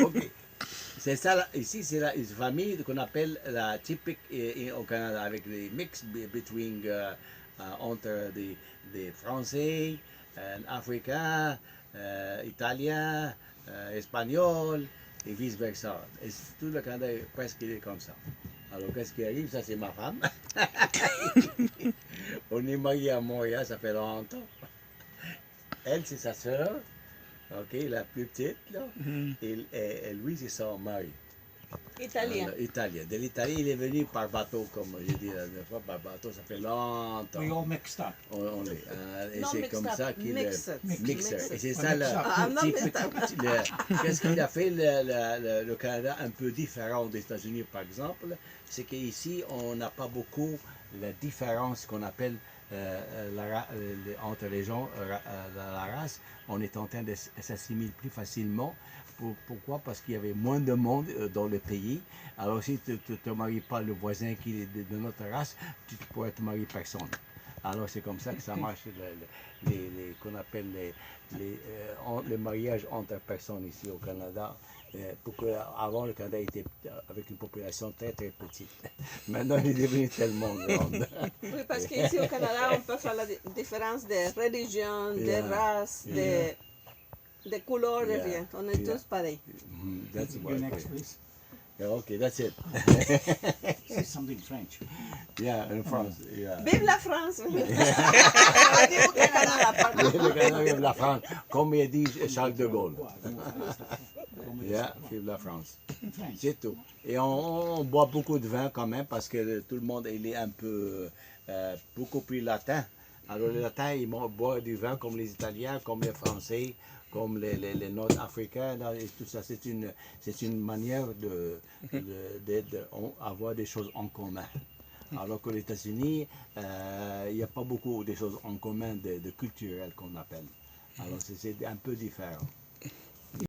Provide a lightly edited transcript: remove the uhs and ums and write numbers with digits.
Ok. C'est ça, ici, c'est une famille qu'on appelle la typique au Canada, avec les mix between, entre des Français, Africains, Italiens, Espagnols, et vice-versa. Et tout le Canada est presque comme ça. Alors, qu'est-ce qui arrive? Ça, c'est ma femme. On est mariés à Montréal, ça fait longtemps. Elle, c'est sa sœur, ok, la plus petite, là. Et lui, c'est son mari. Italien. Italien. De l'Italie, il est venu par bateau, comme j'ai dit la dernière fois, par bateau, ça fait longtemps. We all mixed up. On est, et Non, c'est mixed comme up, ça qu'il mixed. mixer. Et c'est On ça mix up. Ah, non, mixed up. qu'est-ce qu'il a fait le Canada un peu différent des États-Unis, par exemple, c'est qu'ici, on n'a pas beaucoup la différence qu'on appelle entre les gens, la race. On est en train de s'assimiler plus facilement. Pourquoi? Parce qu'il y avait moins de monde dans le pays. Alors si tu ne te maries pas le voisin qui est de notre race, tu ne pourrais te marier personne. Alors c'est comme ça que ça marche, qu'on appelle les mariages entre personnes ici au Canada. Avant, le Canada était avec une population très très petite. Maintenant, il est devenu tellement grande. Oui, parce qu'ici au Canada, on peut faire la différence de religion, Yeah. de race, Yeah. de couleur, de Yeah. rien. On est Yeah. tous pareils. That's You what next, please. Yeah, okay, that's it. Say something French. Yeah, in France. Yeah. Vive la France! On dit au Canada, pardon. Le Canada, vive la France, comme il dit Charles de Gaulle. Yeah, vive la France. French. C'est tout. Et on boit beaucoup de vin quand même parce que tout le monde il est un peu beaucoup plus latin. Alors les latins ils boivent du vin comme les Italiens, comme les Français, comme les Nord-Africains et tout ça. C'est une manière d'avoir des choses en commun. Alors que les États-Unis, il n'y a pas beaucoup de choses en commun de culturelles qu'on appelle. Alors c'est un peu différent.